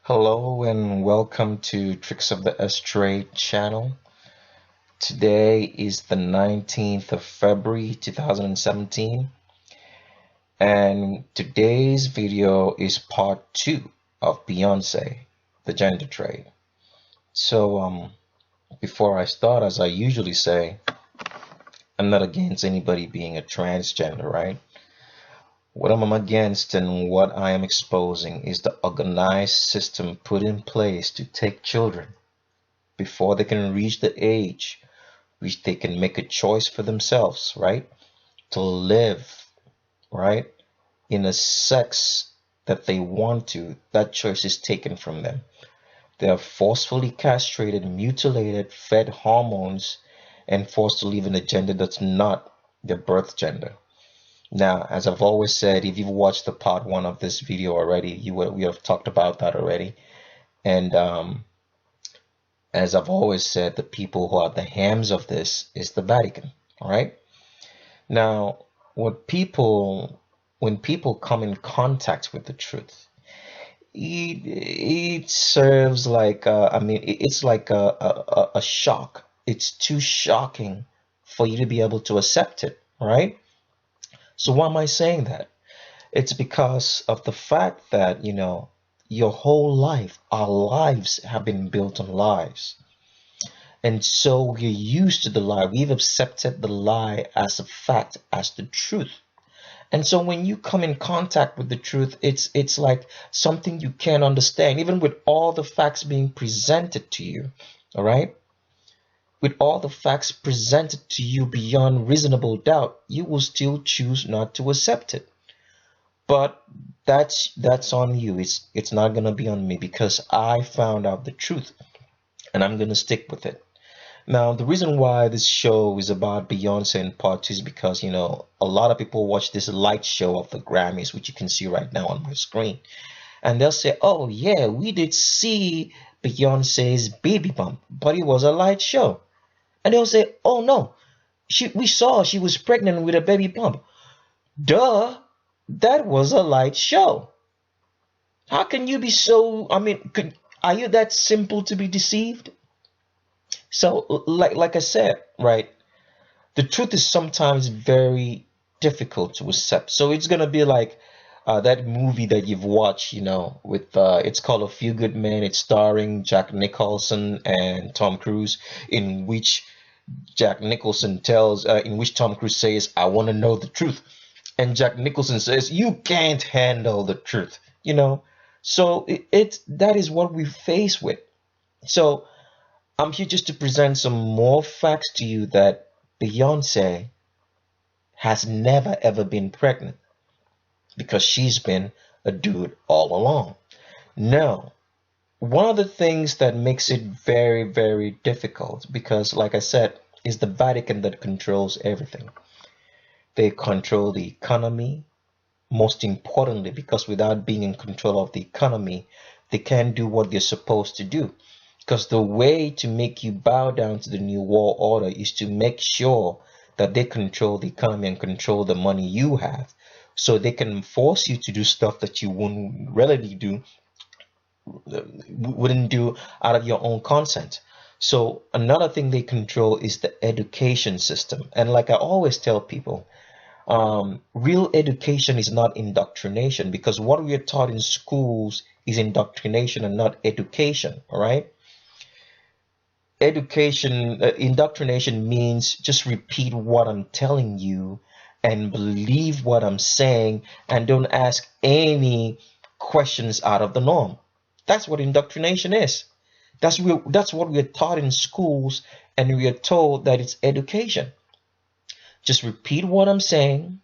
Hello and welcome to Tricks of the S-Trade channel. Today is the 19th of February 2017 and today's video is part 2 of Beyoncé, the gender trade. So before I start, as I usually say, I'm not against anybody being a transgender, right? What I'm against and what I am exposing is the organized system put in place to take children before they can reach the age which they can make a choice for themselves, right? To live, right? In a sex that they want to, that choice is taken from them. They are forcefully castrated, mutilated, fed hormones, and forced to live in a gender that's not their birth gender. Now, as I've always said, if you've watched the part 1 of this video already, we have talked about that already. And as I've always said, the people who are the hams of this is the Vatican. All right. Now, when people come in contact with the truth, it serves like it's like a shock. It's too shocking for you to be able to accept it. All right. So why am I saying that? It's because of the fact that, your whole life, our lives have been built on lies. And so we're used to the lie. We've accepted the lie as a fact, as the truth. And so when you come in contact with the truth, it's like something you can't understand, even with all the facts being presented to you. All right? With all the facts presented to you beyond reasonable doubt, you will still choose not to accept it. But that's on you. It's not gonna be on me because I found out the truth and I'm gonna stick with it. Now, the reason why this show is about Beyoncé in part 2 is because, a lot of people watch this light show of the Grammys, which you can see right now on my screen. And they'll say, oh, yeah, we did see Beyoncé's baby bump, but it was a light show. And they'll say, oh, no, we saw she was pregnant with a baby bump. Duh, that was a light show. How can you be so, are you that simple to be deceived? So, like I said, right, the truth is sometimes very difficult to accept. So it's gonna be like that movie that you've watched, with it's called A Few Good Men. It's starring Jack Nicholson and Tom Cruise, in which in which Tom Cruise says, "I want to know the truth," and Jack Nicholson says, "You can't handle the truth," So that is what we face with. So I'm here just to present some more facts to you that Beyoncé has never ever been pregnant because she's been a dude all along. Now, one of the things that makes it very, very difficult, because like I said, is the Vatican that controls everything. They control the economy, most importantly, because without being in control of the economy, they can't do what they're supposed to do. Because the way to make you bow down to the New World Order is to make sure that they control the economy and control the money you have. So they can force you to do stuff that you wouldn't do out of your own consent. So another thing they control is the education system. And like I always tell people, real education is not indoctrination, because what we are taught in schools is indoctrination and not education. All right. Indoctrination means just repeat what I'm telling you and believe what I'm saying and don't ask any questions out of the norm. That's what indoctrination is. That's what we're taught in schools, and we are told that it's education. Just repeat what I'm saying,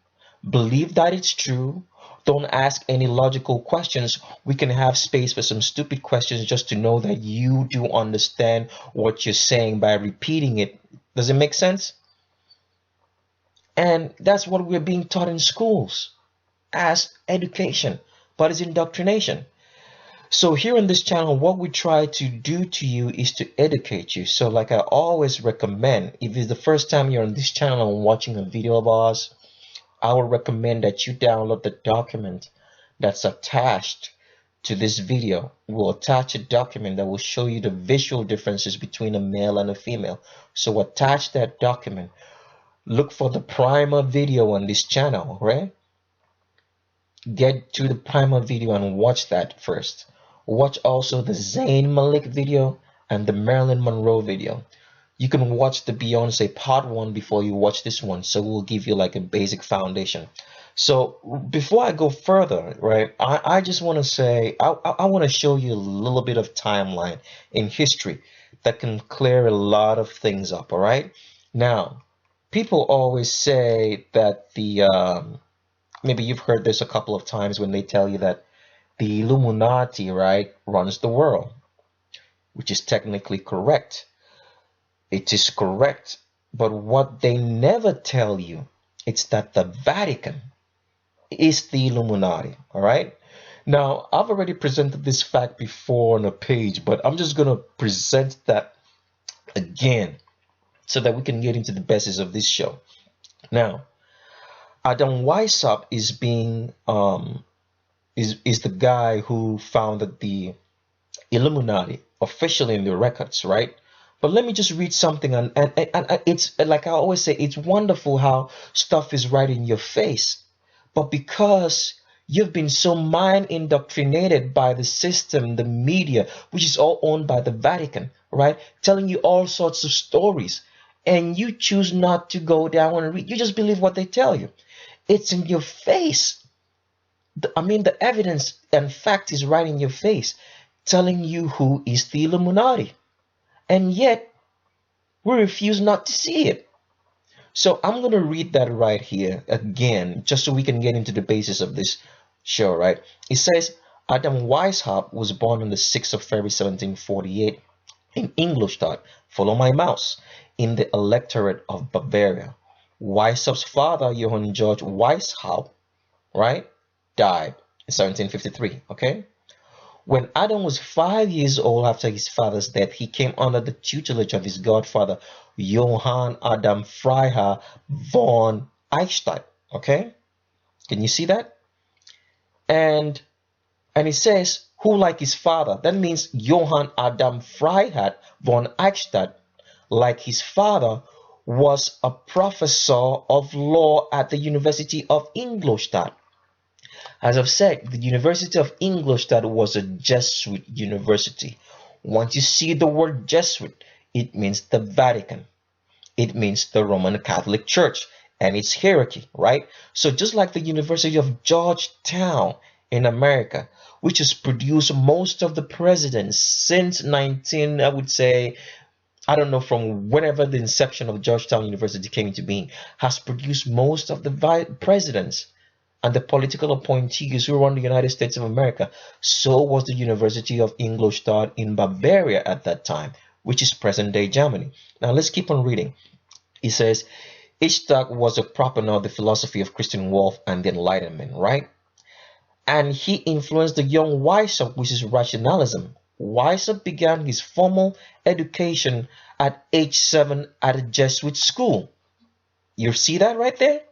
believe that it's true. Don't ask any logical questions. We can have space for some stupid questions just to know that you do understand what you're saying by repeating it. Does it make sense? And that's what we're being taught in schools as education, but it's indoctrination. So here on this channel, what we try to do to you is to educate you. So like I always recommend, if it's the first time you're on this channel and watching a video of ours, I would recommend that you download the document that's attached to this video, we'll attach a document that will show you the visual differences between a male and a female. So attach that document. Look for the primer video on this channel, right? Get to the primer video and watch that first. Watch also the Zayn Malik video and the Marilyn Monroe video. You can watch the Beyoncé part 1 before you watch this one, so we'll give you like a basic foundation. So before I go further, right, I just want to say, I want to show you a little bit of timeline in history that can clear a lot of things up, all right? Now, people always say that maybe you've heard this a couple of times when they tell you that the Illuminati, right, runs the world, which is technically correct. It is correct. But what they never tell you is that the Vatican is the Illuminati, all right? Now, I've already presented this fact before on a page, but I'm just going to present that again so that we can get into the basis of this show. Now, Adam Weishaupt is the guy who founded the Illuminati officially in the records, right? But let me just read something, and it's like I always say, it's wonderful how stuff is right in your face. But because you've been so mind indoctrinated by the system, the media, which is all owned by the Vatican, right? Telling you all sorts of stories, and you choose not to go down and read. You just believe what they tell you. It's in your face. The evidence and fact is right in your face, telling you who is the Illuminati. And yet, we refuse not to see it. So I'm going to read that right here again, just so we can get into the basis of this show, right? It says, Adam Weishaupt was born on the 6th of February, 1748 in Ingolstadt, follow my mouse, in the electorate of Bavaria. Weishaupt's father, Johann Georg Weishaupt, right, died in 1753, okay? When Adam was 5 years old after his father's death, he came under the tutelage of his godfather, Johann Adam Freiherr von Eichstätt, okay? Can you see that? And it says, who like his father? That means Johann Adam Freiherr von Eichstätt, like his father, was a professor of law at the University of Ingolstadt. As I've said, the University of Ingolstadt was a Jesuit university. Once you see the word Jesuit, it means the Vatican. It means the Roman Catholic Church and its hierarchy, right? So just like the University of Georgetown in America, which has produced most of the presidents since I would say, I don't know, from whenever the inception of Georgetown University came into being, has produced most of the presidents and the political appointees who run the United States of America. So was the University of Ingolstadt in Bavaria at that time, which is present-day Germany. Now let's keep on reading. It says, Eichstätt was a proponent of the philosophy of Christian Wolff and the Enlightenment, right? And he influenced the young Weishaupt, which is rationalism. Weishaupt began his formal education at age 7 at a Jesuit school. You see that right there?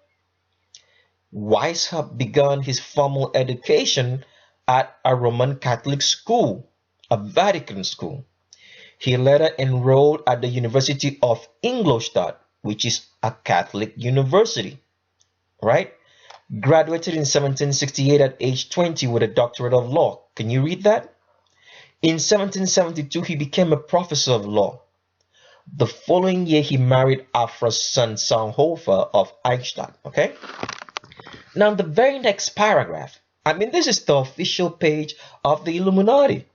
Weishaupt began his formal education at a Roman Catholic school, a Vatican school. He later enrolled at the University of Ingolstadt, which is a Catholic university, right? Graduated in 1768 at age 20 with a doctorate of law. Can you read that? In 1772, he became a professor of law. The following year, he married Afra Sanhofer of Eichstätt, okay? Now, the very next paragraph, this is the official page of the Illuminati.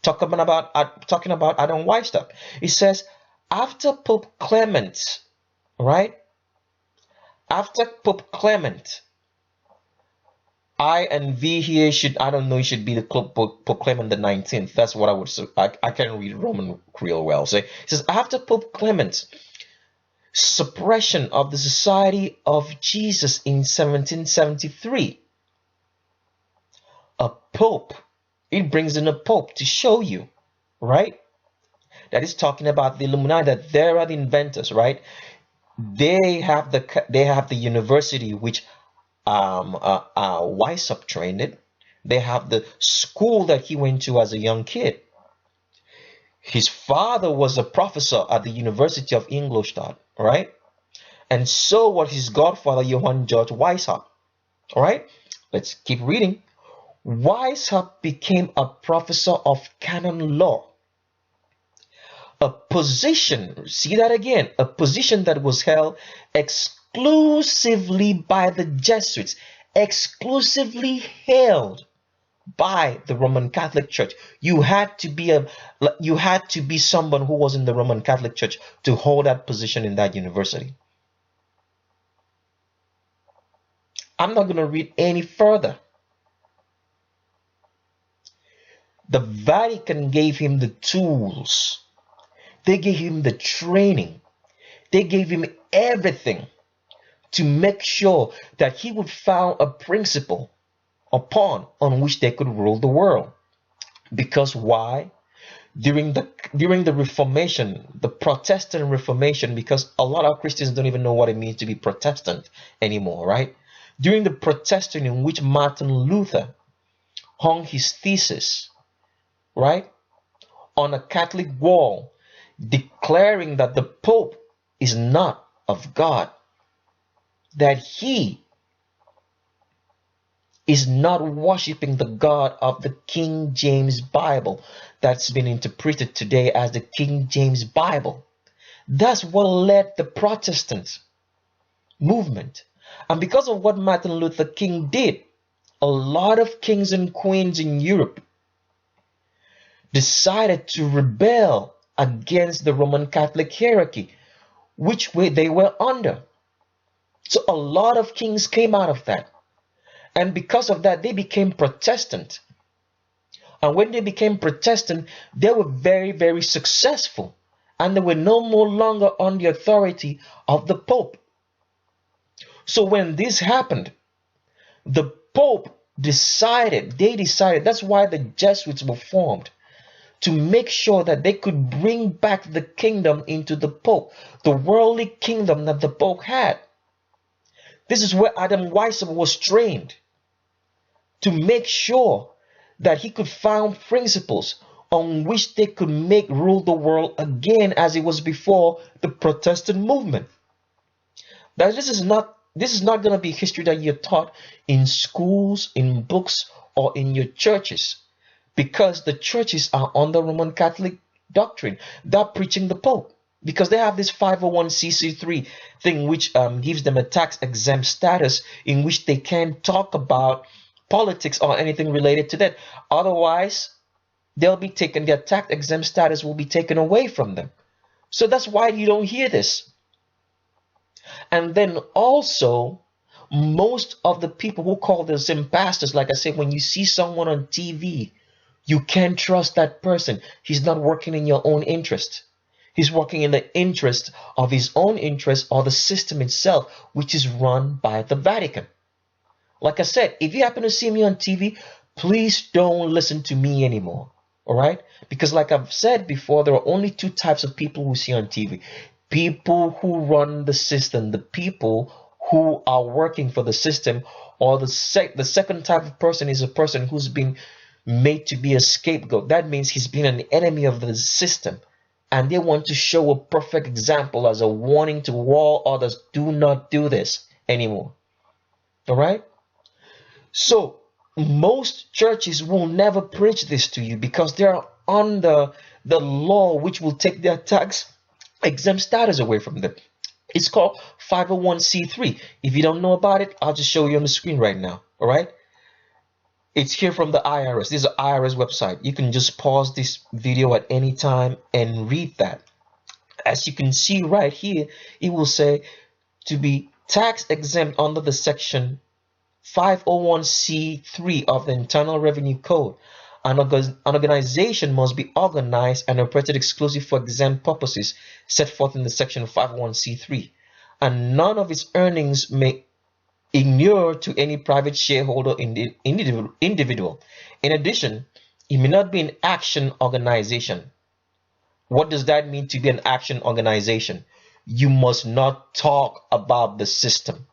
Talking about Adam Weishaupt. It says, after Pope Clement, right? After Pope Clement, I and V here should, I don't know, it should be the Pope Clement the 19th. That's what I would say. I can't read Roman real well. So it says, after Pope Clement, suppression of the Society of Jesus in 1773. A pope. It brings in a pope to show you, right? That is talking about the Illuminati, that they are the inventors, right? They have the university which Weishaupt trained it, They have the school that he went to as a young kid. His father was a professor at the University of Ingolstadt, right? And so was his godfather, Johann George Weishaupt, all right? Let's keep reading. Weishaupt became a professor of canon law, a position, see that again, a position that was held exclusively by the Jesuits, exclusively held by the Roman Catholic Church. You had to be someone who was in the Roman Catholic Church to hold that position in that university. I'm not going to read any further. The Vatican gave him the tools. They gave him the training. They gave him everything to make sure that he would found a principle on which they could rule the world. Because why? During the Reformation, the Protestant Reformation, because a lot of Christians don't even know what it means to be Protestant anymore, right? During the Protestant, in which Martin Luther hung his thesis, right, on a Catholic wall, declaring that the Pope is not of God, that he is not worshiping the God of the King James Bible that's been interpreted today as the King James Bible. That's what led the Protestant movement. And because of what Martin Luther King did, a lot of kings and queens in Europe decided to rebel against the Roman Catholic hierarchy, which they were under. So a lot of kings came out of that. And because of that, they became Protestant. And when they became Protestant, they were very, very successful. And they were no more longer on the authority of the Pope. So when this happened, the Pope decided, that's why the Jesuits were formed, to make sure that they could bring back the kingdom into the Pope, the worldly kingdom that the Pope had. This is where Adam Weishaupt was trained, to make sure that he could found principles on which they could make rule the world again as it was before the Protestant movement. Now, this is not going to be history that you're taught in schools, in books, or in your churches, because the churches are under Roman Catholic doctrine. They're preaching the Pope, because they have this 501c3 thing, which gives them a tax exempt status in which they can't talk about politics or anything related to that. Otherwise, their tax exempt status will be taken away from them. So that's why you don't hear this. And then also, most of the people who call themselves pastors, like I said, when you see someone on TV, you can't trust that person. He's not working in your own interest. He's working in the interest of his own interest or the system itself, which is run by the Vatican. Like I said, if you happen to see me on TV, please don't listen to me anymore. All right? Because like I've said before, there are only two types of people we see on TV. People who run the system, the people who are working for the system, or the second type of person is a person who's been made to be a scapegoat. That means he's been an enemy of the system. And they want to show a perfect example as a warning to all others, do not do this anymore. All right? So most churches will never preach this to you because they are under the law which will take their tax exempt status away from them. It's called 501c3. If you don't know about it, I'll just show you on the screen right now. All right? It's here from the IRS. This is the IRS website. You can just pause this video at any time and read that. As you can see right here, it will say to be tax exempt under the section 501c3 of the Internal Revenue Code. An organization must be organized and operated exclusively for exempt purposes set forth in the section 501c3, and none of its earnings may inure to any private shareholder individual. In addition, it may not be an action organization. What does that mean to be an action organization? You must not talk about the system.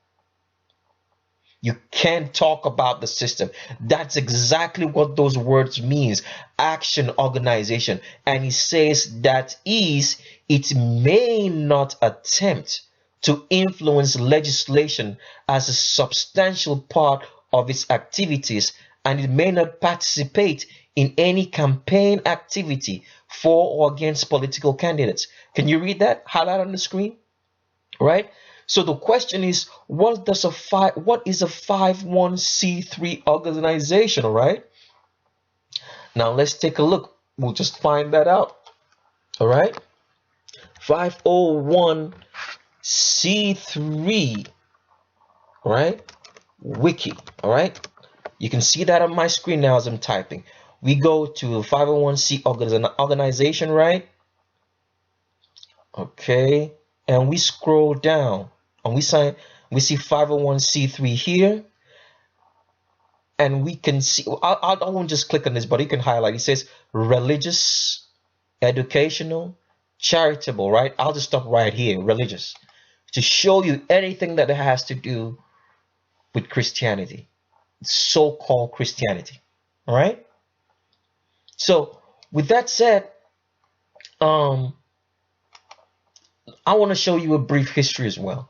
You can't talk about the system. That's exactly what those words means. Action organization. And he says that is, it may not attempt to influence legislation as a substantial part of its activities, and it may not participate in any campaign activity for or against political candidates. Can you read that? Highlight on the screen, right? So the question is, what is a 501c3 organization, all right? Now let's take a look. We'll just find that out, all right? 501c3, all right? Wiki, all right? You can see that on my screen now as I'm typing. We go to 501c organization, right? Okay, and we scroll down and we see 501c3 here, and we can see, I won't just click on this, but you can highlight. It says religious, educational, charitable, right? I'll just stop right here, religious, to show you anything that has to do with Christianity, so-called Christianity, all right? So with that said, I want to show you a brief history as well.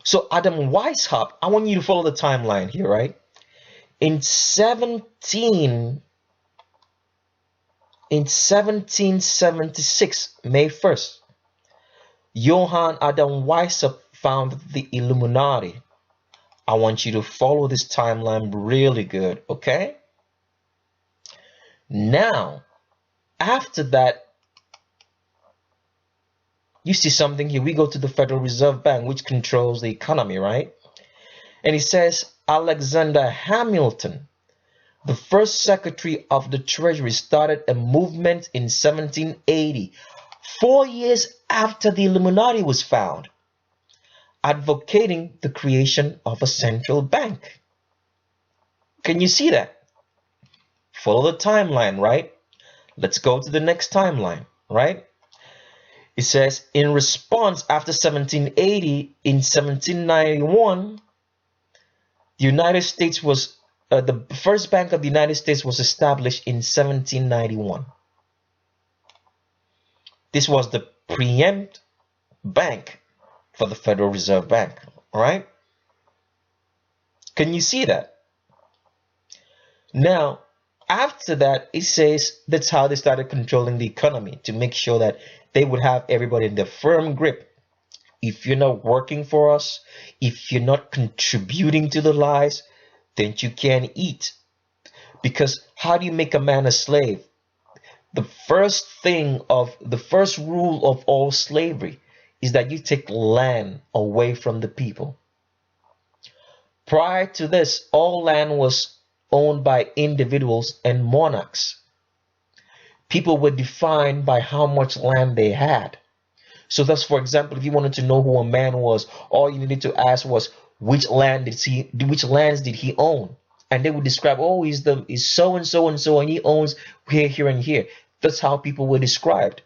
So Adam Weishaupt, I want you to follow the timeline here, right? In 1776, May 1st, Johann Adam Weishaupt founded the Illuminati. I want you to follow this timeline really good, okay? Now, after that, you see something here. We go to the Federal Reserve Bank, which controls the economy, right? And it says Alexander Hamilton, the first Secretary of the Treasury, started a movement in 1780, 4 years after the Illuminati was found, advocating the creation of a central bank. Can you see that? Follow the timeline, right? Let's go to the next timeline, right? It says, in response, after 1780, in 1791, the United States was, the first Bank of the United States was established in 1791. This was the preempt bank for the Federal Reserve Bank, all right? Can you see that? Now, after that, it says that's how they started controlling the economy, to make sure that they would have everybody in their firm grip. If you're not working for us, if you're not contributing to the lies, then you can't eat. Because how do you make a man a slave? The first rule of all slavery is that you take land away from the people. Prior to this, all land was owned by individuals and monarchs. People were defined by how much land they had. So that's, for example, if you wanted to know who a man was, all you needed to ask was which lands did he own, and they would describe, oh, he's so and so and so, and he owns here, here, and here. That's how people were described.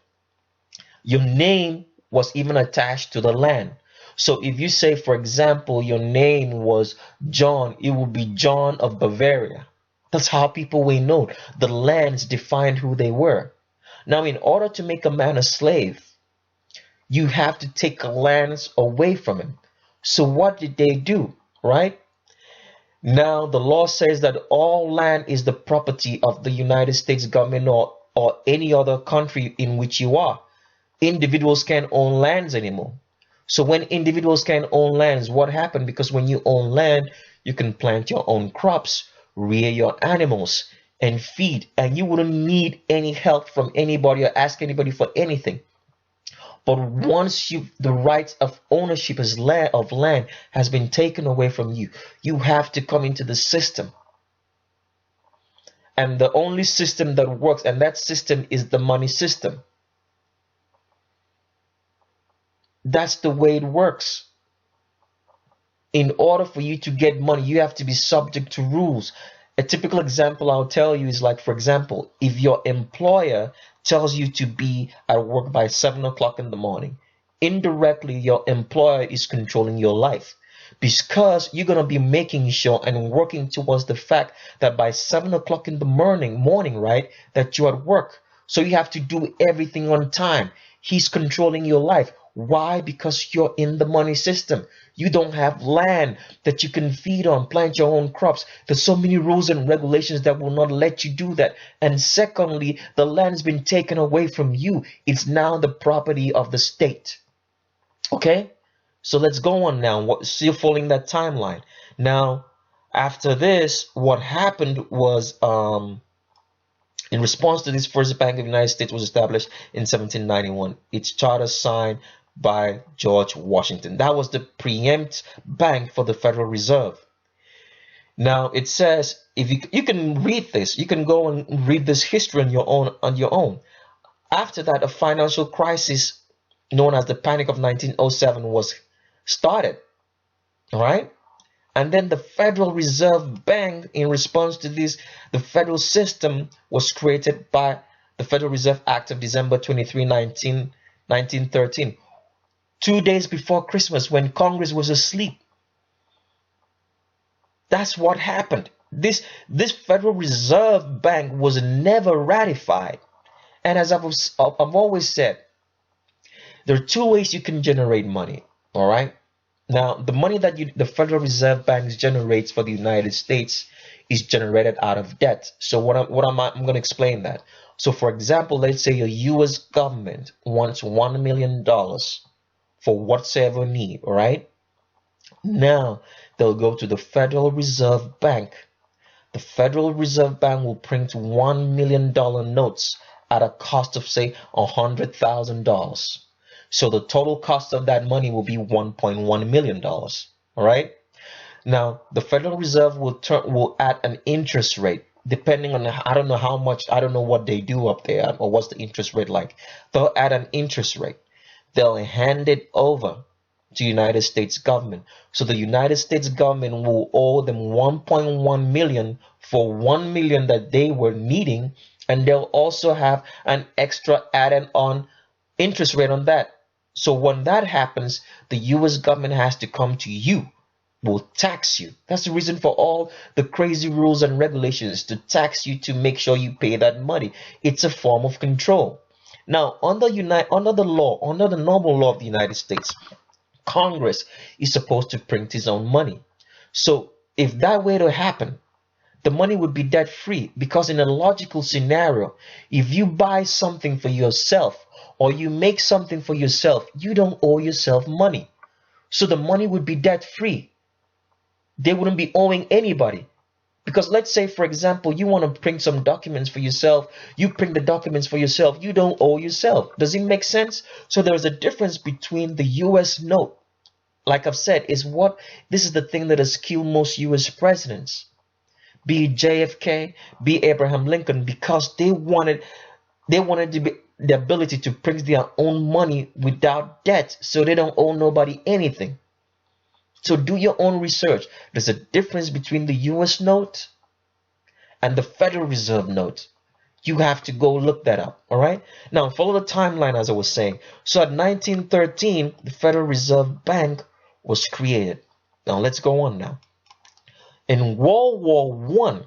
Your name was even attached to the land. So if you say, for example, your name was John, it would be John of Bavaria. That's how people were known. The lands defined who they were. Now, in order to make a man a slave, you have to take lands away from him. So what did they do, right? Now, the law says that all land is the property of the United States government or any other country in which you are. Individuals can't own lands anymore. So when individuals can't own lands, what happened? Because when you own land, you can plant your own crops, rear your animals, and feed, and you wouldn't need any help from anybody or ask anybody for anything. But once the rights of ownership of land has been taken away from you, you have to come into the system. And the only system that works, and that system is the money system. That's the way it works. In order for you to get money, you have to be subject to rules. A typical example I'll tell you is like, for example, if your employer tells you to be at work by 7 o'clock in the morning, indirectly your employer is controlling your life, because you're going to be making sure and working towards the fact that by 7 o'clock in the morning, right, that you're at work. So you have to do everything on time. He's controlling your life. Why? Because you're in the money system. You don't have land that you can feed on, plant your own crops. There's so many rules and regulations that will not let you do that. And secondly, the land's been taken away from you. It's now the property of the state. Okay? So let's go on now. Still following that timeline. Now, after this, what happened was, in response to this, First Bank of the United States was established in 1791. Its charter signed by George Washington. That was the preempt bank for the Federal Reserve. Now it says, if you can read this, you can go and read this history on your own. After that, a financial crisis known as the Panic of 1907 was started. All right. And then the Federal Reserve Bank, in response to this, the federal system was created by the Federal Reserve Act of December 23, 1913, 2 days before Christmas, when Congress was asleep. That's what happened. This Federal Reserve Bank was never ratified. And as I've always said, there are two ways you can generate money. All right. Now, the money that the Federal Reserve Bank generates for the United States is generated out of debt. So I'm going to explain that. So, for example, let's say your U.S. government wants $1 million for whatsoever need, all right? Now, they'll go to the Federal Reserve Bank. The Federal Reserve Bank will print $1 million notes at a cost of, say, $100,000. So the total cost of that money will be $1.1 million. All right. Now the Federal Reserve will add an interest rate depending on, I don't know how much, I don't know what they do up there or what's the interest rate like. They'll add an interest rate. They'll hand it over to United States government. So the United States government will owe them 1.1 million for 1 million that they were needing, and they'll also have an extra added on interest rate on that. So when that happens, the U.S. government has to come to you, will tax you. That's the reason for all the crazy rules and regulations, to tax you to make sure you pay that money. It's a form of control. Now, under the normal law of the United States, Congress is supposed to print its own money. So if that were to happen, the money would be debt free, because in a logical scenario, if you buy something for yourself or you make something for yourself, you don't owe yourself money. So the money would be debt free. They wouldn't be owing anybody. Because let's say, for example, you want to print some documents for yourself. You print the documents for yourself. You don't owe yourself. Does it make sense? So there's a difference between the US note. Like I've said, this is the thing that has killed most US presidents. Be JFK, be Abraham Lincoln, because they wanted to be the ability to print their own money without debt, so they don't owe nobody anything. So do your own research. There's a difference between the US note and the Federal Reserve note. You have to go look that up. All right. Now follow the timeline as I was saying. So at 1913, the Federal Reserve Bank was created. Now let's go on now. In World War I,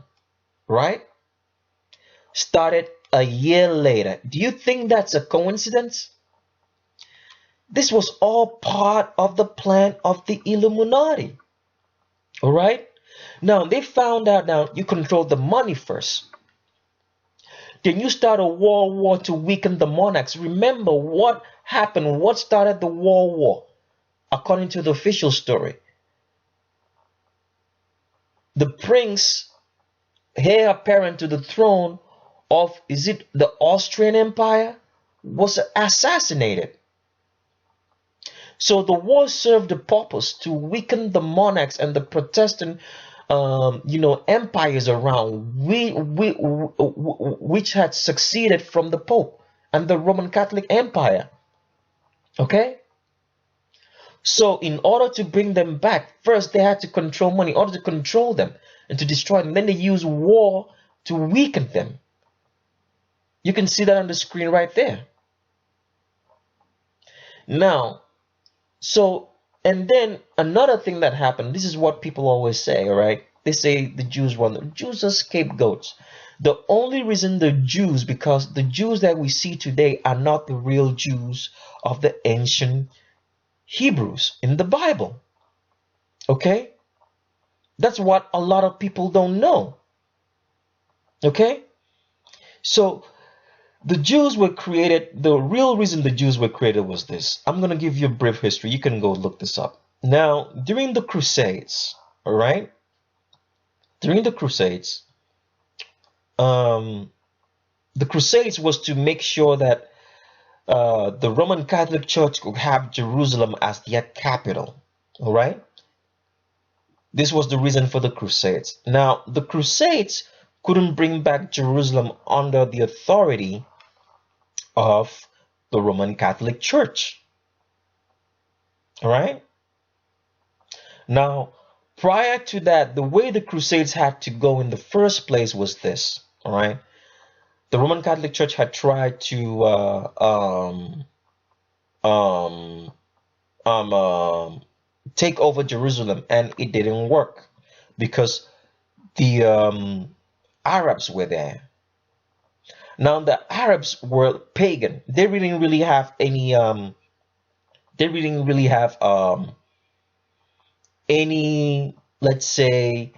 right, started a year later. Do you think that's a coincidence? This was all part of the plan of the Illuminati. All right. Now they found out, now you control the money first. Then you start a world war to weaken the monarchs. Remember what happened? What started the world war? According to the official story, the prince, heir apparent to the throne of, is it the Austrian Empire, was assassinated. So the war served the purpose to weaken the monarchs and the Protestant empires around, which had succeeded from the Pope and the Roman Catholic Empire. Okay. So in order to bring them back, first they had to control money, in order to control them and to destroy them. Then they used war to weaken them. You can see that on the screen right there. Now, so And then another thing that happened, this is what people always say, all right? They say the Jews are scapegoats. The only reason the Jews, because the Jews that we see today are not the real Jews of the ancient Hebrews in the Bible. Okay? That's what a lot of people don't know. Okay? So the Jews were created, the real reason the Jews were created was this. I'm going to give you a brief history. You can go look this up. Now, during the Crusades, all right? During um, the Crusades was to make sure that the Roman Catholic Church could have Jerusalem as their capital, all right? This was the reason for the Crusades. Now, the Crusades couldn't bring back Jerusalem under the authority of the Roman Catholic Church. All right. Now, prior to that, the way the Crusades had to go in the first place was this. All right. The Roman Catholic Church had tried to um, take over Jerusalem, and it didn't work because the Arabs were there. Now, the Arabs were pagan. They didn't really have any. They didn't really have any, let's say,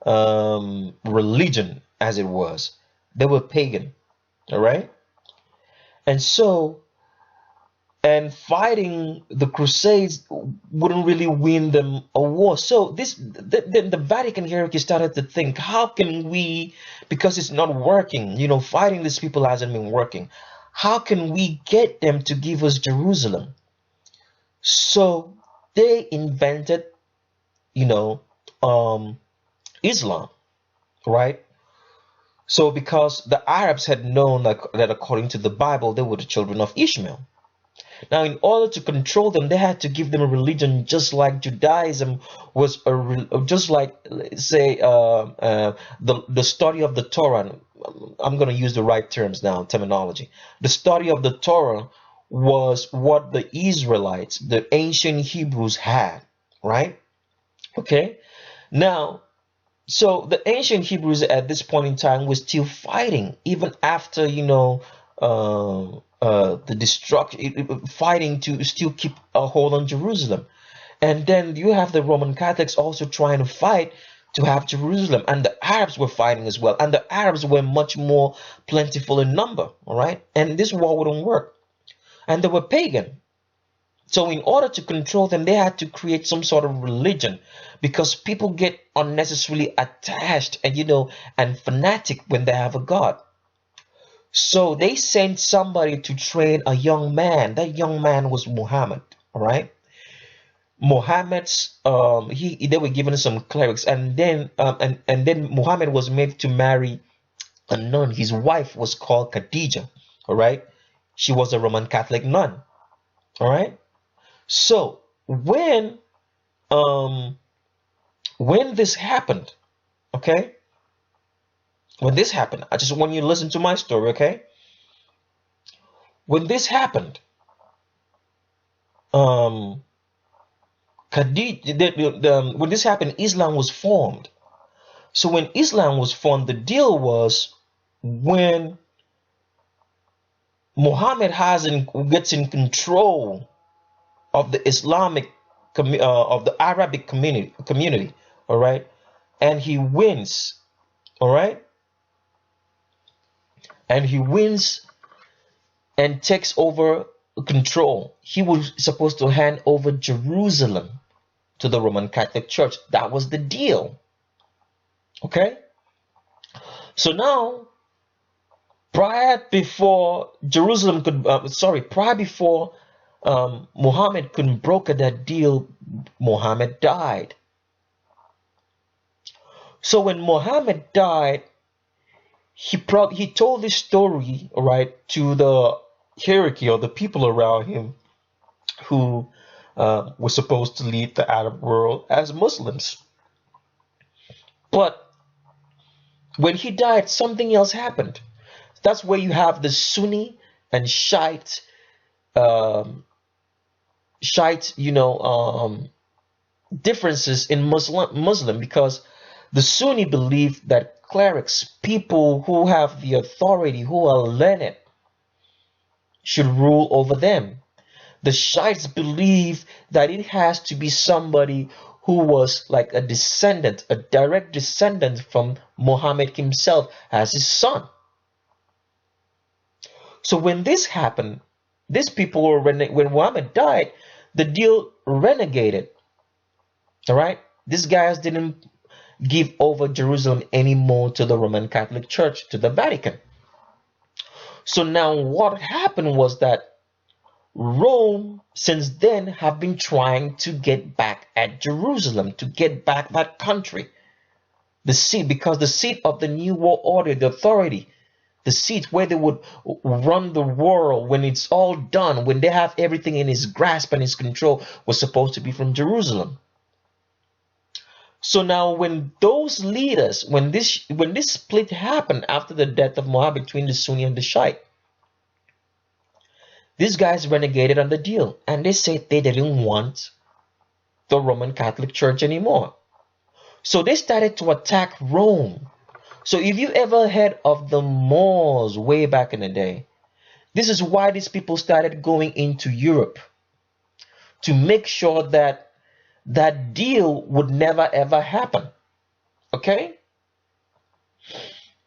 religion as it was. They were pagan, all right? And so, and fighting the Crusades wouldn't really win them a war. So the Vatican hierarchy started to think, how can we, because it's not working, fighting these people hasn't been working. How can we get them to give us Jerusalem? So they invented, Islam, right? So because the Arabs had known that according to the Bible, they were the children of Ishmael. Now, in order to control them, they had to give them a religion just like Judaism was just like, say, the study of the Torah. I'm going to use the right terms now, terminology. The study of the Torah was what the Israelites, the ancient Hebrews had, right? Okay. Now, so the ancient Hebrews at this point in time were still fighting, even after the destruction, fighting to still keep a hold on Jerusalem. And then you have the Roman Catholics also trying to fight to have Jerusalem, and the Arabs were fighting as well, and the Arabs were much more plentiful in number. All right, and this war wouldn't work, and they were pagan. So in order to control them, they had to create some sort of religion, because people get unnecessarily attached and fanatic when they have a god. So they sent somebody to train a young man. That young man was Muhammad. All right. Muhammad's they were given some clerics, and then Muhammad was made to marry a nun. His wife was called Khadija. All right. She was a Roman Catholic nun. All right. So um when this happened, okay, when this happened, I just want you to listen to my story, okay? When this happened, when this happened, Islam was formed. So when Islam was formed, the deal was when Muhammad gets in control of the Islamic of the Arabic community, all right, and he wins, all right, and he wins and takes over control. He was supposed to hand over Jerusalem to the Roman Catholic Church. That was the deal. Okay? So now, prior before Muhammad couldn't broker that deal, Muhammad died. So when Muhammad died, he told this story, right, to the hierarchy or the people around him who were supposed to lead the Arab world as Muslims. But when he died, something else happened. That's where you have the Sunni and Shiite Shite, differences in Muslim, because the Sunni believe that clerics, people who have the authority, who are learned, should rule over them. The Shiites believe that it has to be somebody who was like a descendant, a direct descendant from Muhammad himself as his son. So when this happened, these people were when Muhammad died, the deal renegated. All right, these guys didn't give over Jerusalem anymore to the Roman Catholic Church, to the Vatican. So now what happened was that Rome, since then, have been trying to get back at Jerusalem, to get back that country, the seat, because the seat of the New World Order, the authority, the seat where they would run the world when it's all done, when they have everything in his grasp and his control, was supposed to be from Jerusalem. So now when those leaders, when this split happened after the death of Muhammad between the Sunni and the Shiite, these guys renegated on the deal, and they said they didn't want the Roman Catholic Church anymore. So they started to attack Rome. So if you ever heard of the Moors way back in the day, this is why these people started going into Europe, to make sure that that deal would never ever happen. Okay?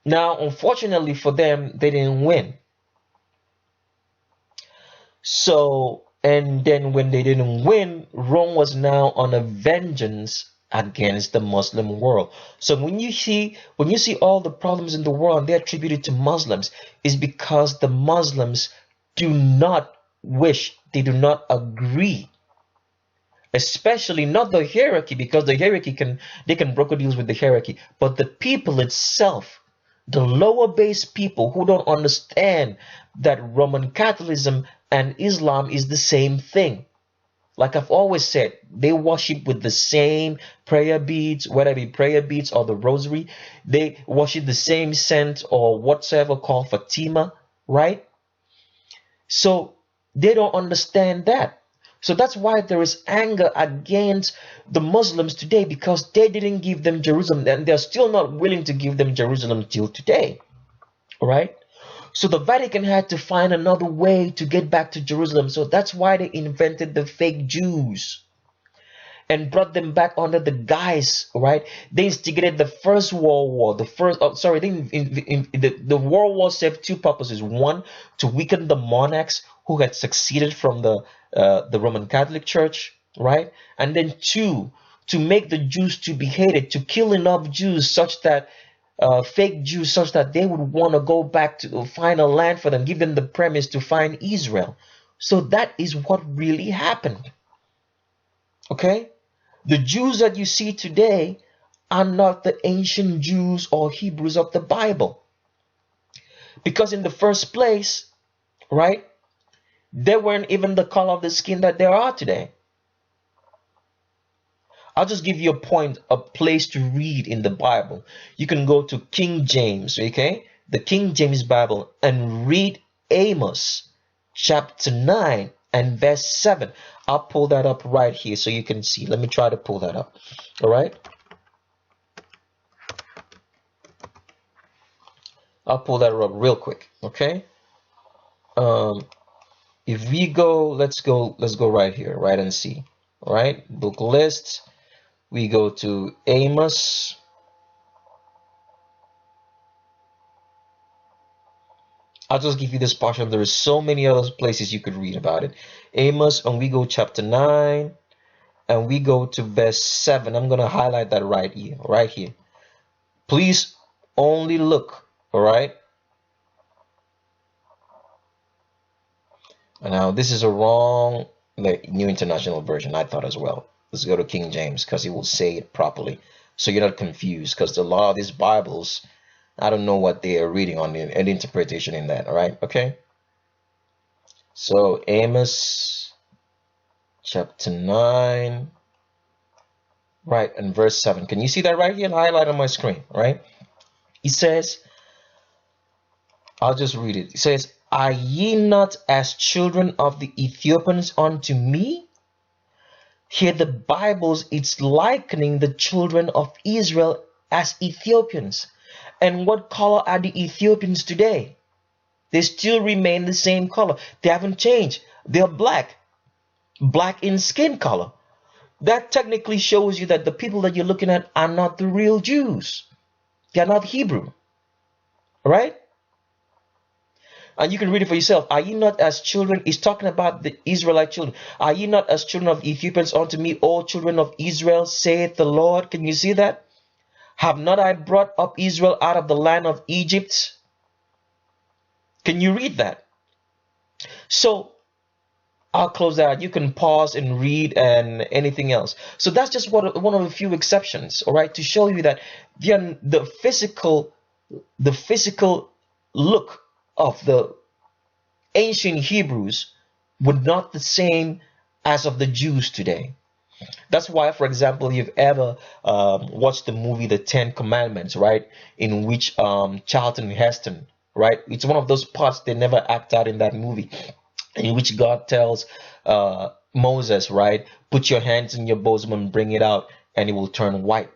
Now, unfortunately for them, they didn't win. So, and then when they didn't win, Rome was now on a vengeance against the Muslim world. So when you see all the problems in the world and they're attributed to Muslims, is because the Muslims do not wish, they do not agree, especially not the hierarchy, because the hierarchy they can broker deals with the hierarchy, but the people itself, the lower base people who don't understand that Roman Catholicism and Islam is the same thing. Like I've always said, they worship with the same prayer beads, whether it be prayer beads or the rosary. They worship the same saint or whatsoever called Fatima, right? So they don't understand that. So that's why there is anger against the Muslims today, because they didn't give them Jerusalem, and they're still not willing to give them Jerusalem till today. All right? So the Vatican had to find another way to get back to Jerusalem. So that's why they invented the fake Jews and brought them back under the guise, right? They instigated the First World War. The World War served two purposes. One, to weaken the monarchs who had succeeded from the Roman Catholic Church, right? And then two, to make the Jews to be hated, to kill enough Jews such that fake Jews, such that they would want to go back to find a land for them, give them the premise to find Israel. So that is what really happened. Okay? The Jews that you see today are not the ancient Jews or Hebrews of the Bible. Because in the first place, right, they weren't even the color of the skin that they are today. I'll just give you a place to read in the Bible. You can go to King James, okay? The King James Bible, and read Amos chapter 9 and verse 7. I'll pull that up right here so you can see. Let me try to pull that up. All right? I'll pull that up real quick, okay? If we go, let's go right here, right, and see. All right? Book list. We go to Amos. I'll just give you this portion. There is so many other places you could read about it. Amos, and we go chapter 9, and we go to verse 7. I'm going to highlight that right here. Please only look, all right? And now, this is a wrong New International Version, I thought as well. Let's go to King James, because he will say it properly, so you're not confused, because a lot of these Bibles, I don't know what they are reading on the interpretation in that. All right, okay? So Amos chapter 9, right, and verse 7. Can you see that right here? Highlight on my screen, all right? He says, I'll just read it. It says, "Are ye not as children of the Ethiopians unto me? Here the Bible's it's likening the children of Israel as Ethiopians. And what color are the Ethiopians today? They still remain the same color. They haven't changed. They're black. Black in skin color. That technically shows you that the people that you're looking at are not the real Jews. They're not Hebrew. Right? And you can read it for yourself. Are ye not as children? He's talking about the Israelite children. Are ye not as children of Ethiopians unto me, all children of Israel, saith the Lord? Can you see that? Have not I brought up Israel out of the land of Egypt? Can you read that? So I'll close that. You can pause and read and anything else. So that's just one of the few exceptions, all right, to show you that the physical look of the ancient Hebrews were not the same as of the Jews today. That's why, for example, you've ever watched the movie The Ten Commandments, right? In which Charlton Heston, right? It's one of those parts they never act out in that movie, in which God tells Moses, right? Put your hands in your bosom and bring it out, and it will turn white.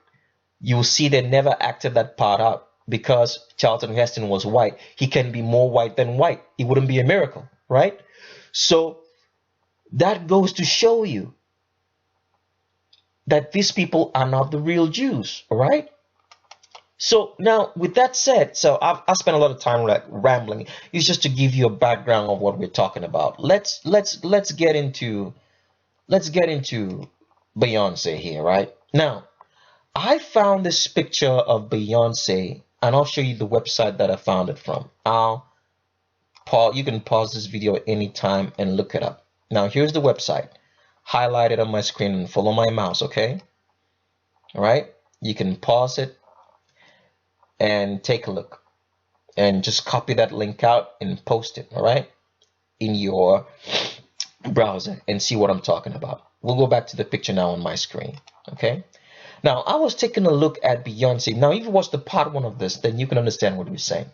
You will see they never acted that part out because Charlton Heston was white. He can be more white than white. It wouldn't be a miracle, right? So that goes to show you that these people are not the real Jews, all right? So now, with that said, so I spent a lot of time rambling. It's just to give you a background of what we're talking about. Let's get into Beyoncé here, right? Now, I found this picture of Beyoncé, and I'll show you the website that I found it from. You can pause this video anytime and look it up. Now, here's the website. Highlight it on my screen and follow my mouse, okay? All right, you can pause it and take a look and just copy that link out and post it, all right, in your browser and see what I'm talking about. We'll go back to the picture now on my screen, okay? Now, I was taking a look at Beyoncé. Now, if you watch the part one of this, then you can understand what we're saying.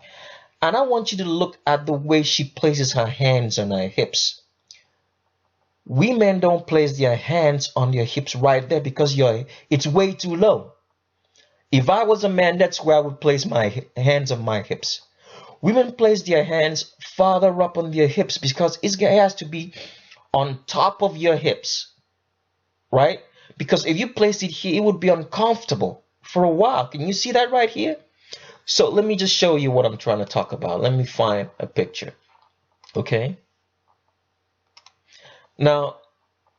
And I want you to look at the way she places her hands on her hips. Women don't place their hands on their hips right there because it's way too low. If I was a man, that's where I would place my hands on my hips. Women place their hands farther up on their hips because it has to be on top of your hips, right? Because if you place it here, it would be uncomfortable for a while. Can you see that right here? So let me just show you what I'm trying to talk about. Let me find a picture, okay? Now,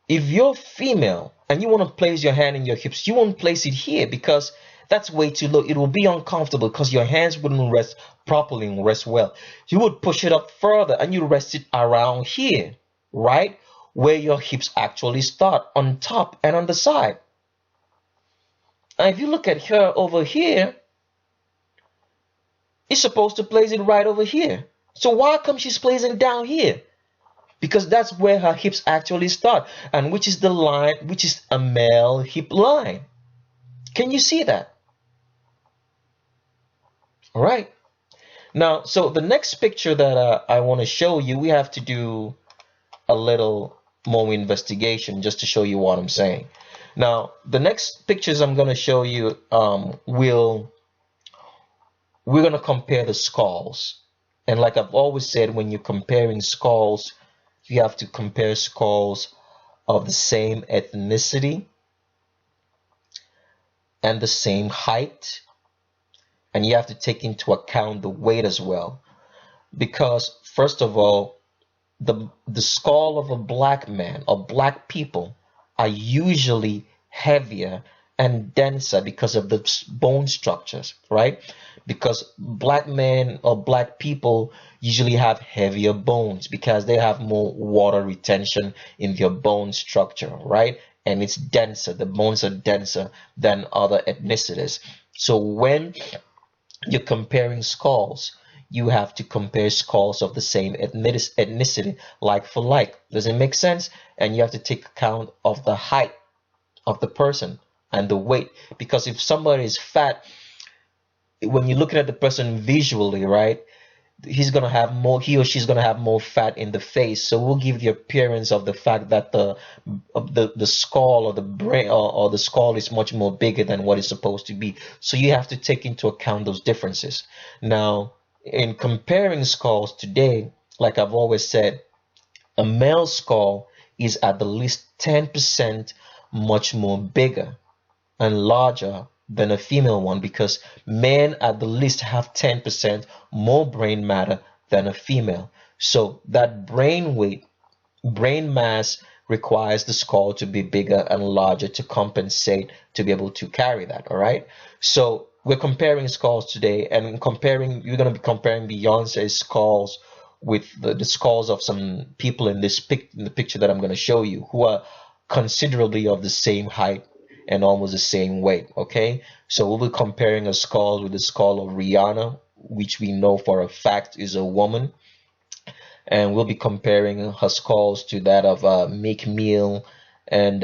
if you're female and you want to place your hand in your hips, you won't place it here because that's way too low. It will be uncomfortable because your hands wouldn't rest properly and rest well. You would push it up further and you rest it around here, right? Where your hips actually start, on top and on the side. And if you look at her over here, it's supposed to place it right over here. So why come she's placing it down here? Because that's where her hips actually start, and which is the line, which is a male hip line. Can you see that? All right. Now, so the next picture that I want to show you, we have to do a little more investigation just to show you what I'm saying. Now, the next pictures I'm going to show you, we're going to compare the skulls. And like I've always said, when you're comparing skulls, you have to compare skulls of the same ethnicity and the same height, and you have to take into account the weight as well, because first of all, the skull of a black man or black people are usually heavier and denser because of the bone structures, right? Because black men or black people usually have heavier bones because they have more water retention in their bone structure, right? And it's denser. The bones are denser than other ethnicities. So when you're comparing skulls, you have to compare skulls of the same ethnicity, like for like. Does it make sense? And you have to take account of the height of the person and the weight, because if somebody is fat, when you're looking at the person visually, right, he's gonna have more, he or she's gonna have more fat in the face, so we'll give the appearance of the fact that the skull or the brain or the skull is much more bigger than what it's supposed to be. So you have to take into account those differences. Now, in comparing skulls today, like I've always said, a male skull is at the least 10% much more bigger and larger than a female one, because men at the least have 10% more brain matter than a female. So that brain weight, brain mass requires the skull to be bigger and larger to compensate to be able to carry that. All right. So we're comparing skulls today, and comparing, you're going to be comparing Beyonce's skulls with the skulls of some people in in the picture that I'm going to show you, who are considerably of the same height and almost the same weight. Okay, so we'll be comparing a skull with the skull of Rihanna, which we know for a fact is a woman, and we'll be comparing her skulls to that of Meek Mill and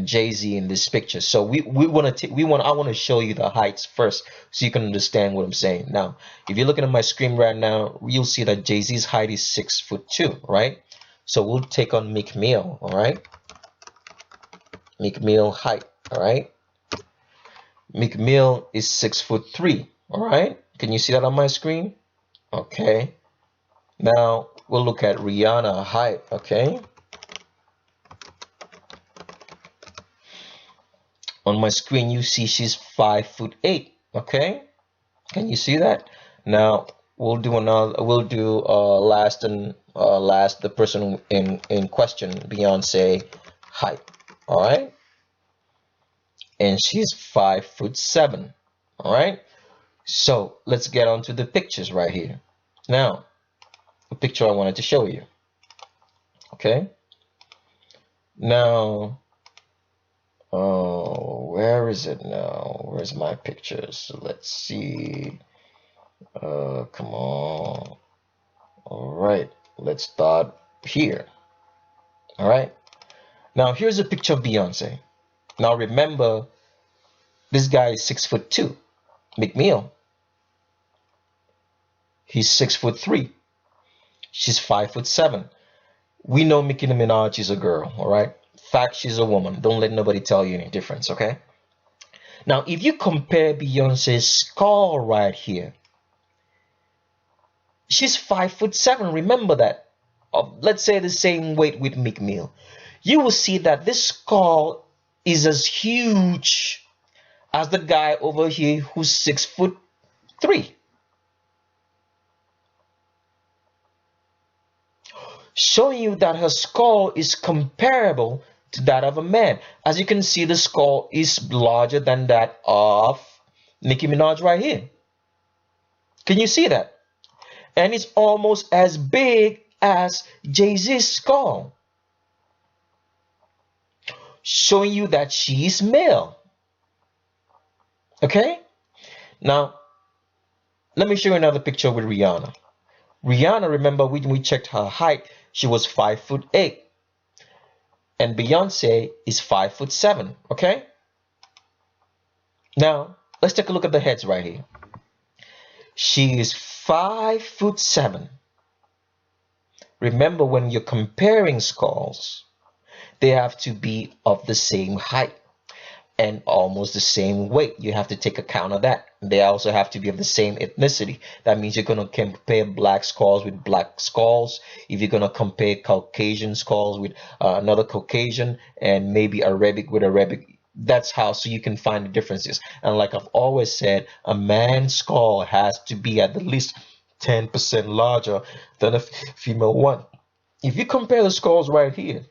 Jay-Z in this picture. So we want to I want to show you the heights first so you can understand what I'm saying. Now, if you're looking at my screen right now, you'll see that Jay-Z's height is 6'2", right? So we'll take on Meek Mill, all right? Meek Mill height, all right? Meek Mill is 6'3", all right? Can you see that on my screen? Okay. Now we'll look at Rihanna height, okay? On my screen, you see she's 5'8", okay? Can you see that? Now we'll do another. We'll do last the person in question, Beyonce height, all right? And she's 5'7", all right? So let's get on to the pictures right here. Now, the picture I wanted to show you, okay? Now, oh, where is it now? Where's my pictures? Let's see. Come on. All right, let's start here. All right. Now here's a picture of Beyonce. Now remember, this guy is 6'2", Meek Mill. He's 6'3". She's 5'7". We know Nicki Minaj is a girl, all right? Fact, she's a woman. Don't let nobody tell you any difference, okay? Now, if you compare Beyonce's skull right here, she's 5'7". Remember that. Let's say the same weight with Meek Mill. You will see that this skull is as huge as the guy over here who's 6'3". Showing you that her skull is comparable to that of a man. As you can see, the skull is larger than that of Nicki Minaj right here. Can you see that? And it's almost as big as Jay-Z's skull, showing you that she is male. Okay? Now, let me show you another picture with Rihanna. Rihanna, remember when we checked her height, she was 5'8", and Beyonce is 5'7". Okay. Now let's take a look at the heads right here. She is 5'7". Remember, when you're comparing skulls, they have to be of the same height and almost the same weight. You have to take account of that. They also have to be of the same ethnicity. That means you're going to compare black skulls with black skulls. If you're going to compare Caucasian skulls with another Caucasian, and maybe Arabic with Arabic, that's how, so you can find the differences. And like I've always said, a man's skull has to be at the least 10% larger than a female one. If you compare the skulls right here,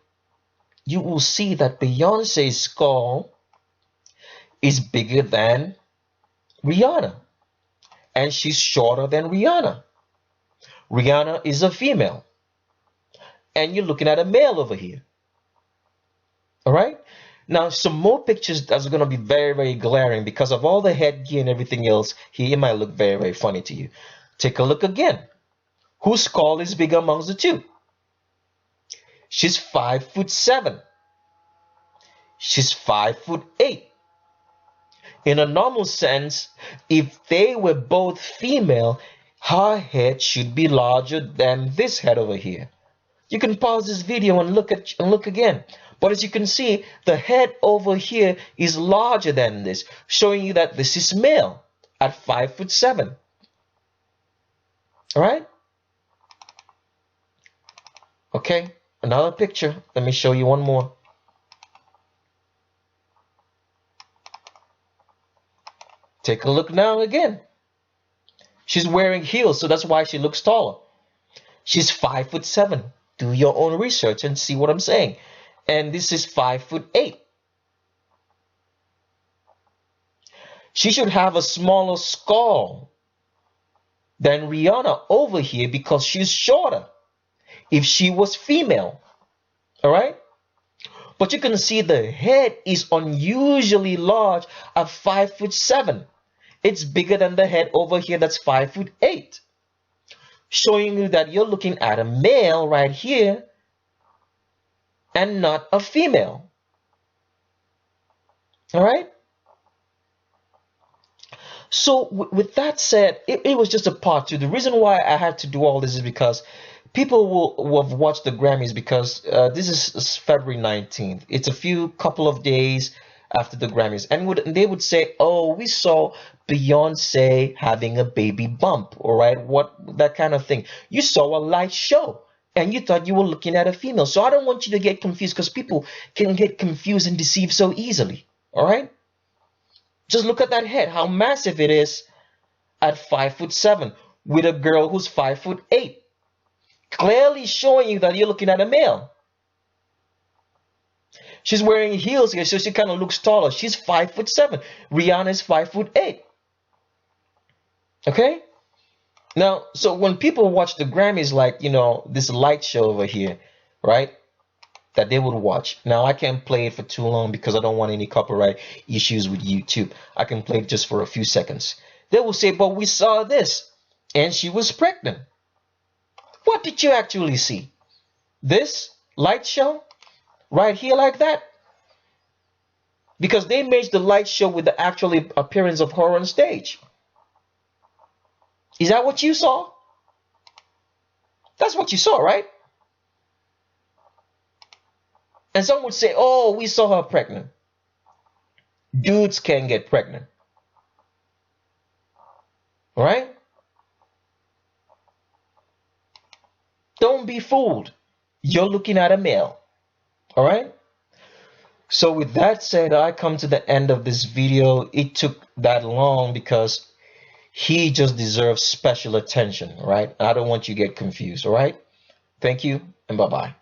you will see that Beyonce's skull is bigger than Rihanna, and she's shorter than Rihanna. Rihanna is a female, and you're looking at a male over here. All right. Now, some more pictures that's going to be very, very glaring because of all the headgear and everything else here. It might look very, very funny to you. Take a look again. Whose skull is bigger amongst the two? She's 5'7". She's 5'8". In a normal sense, if they were both female, her head should be larger than this head over here. You can pause this video and look again. But as you can see, the head over here is larger than this, showing you that this is male at 5'7". All right? Okay, another picture. Let me show you one more. Take a look now again. She's wearing heels, so that's why she looks taller. She's 5'7". Do your own research and see what I'm saying. And this is 5'8". She should have a smaller skull than Rihanna over here because she's shorter if she was female. All right? But you can see the head is unusually large at 5'7". It's bigger than the head over here that's 5'8", showing you that you're looking at a male right here and not a female. All right? So with that said, it was just a part two. The reason why I had to do all this is because people will have watched the Grammys because this is February 19th. It's a couple of days after the Grammys, and they would say, oh, we saw Beyoncé having a baby bump, all right, that kind of thing. You saw a light show and you thought you were looking at a female. So I don't want you to get confused, because people can get confused and deceived so easily. All right, just look at that head, how massive it is at 5'7" with a girl who's 5'8", clearly showing you that you're looking at a male. She's wearing heels here, so she kind of looks taller. She's 5'7". Rihanna is 5'8". Okay? Now, so when people watch the Grammys, like, you know, this light show over here, right, that they would watch. Now, I can't play it for too long because I don't want any copyright issues with YouTube. I can play it just for a few seconds. They will say, but we saw this, and she was pregnant. What did you actually see? This light show? Right here like that? Because they matched the light show with the actual appearance of her on stage. Is that what you saw? That's what you saw, right? And some would say, oh, we saw her pregnant. Dudes can get pregnant. All right? Don't be fooled. You're looking at a male. All right? So with that said, I come to the end of this video. It took that long because he just deserves special attention, right? I don't want you to get confused, all right? Thank you, and bye-bye.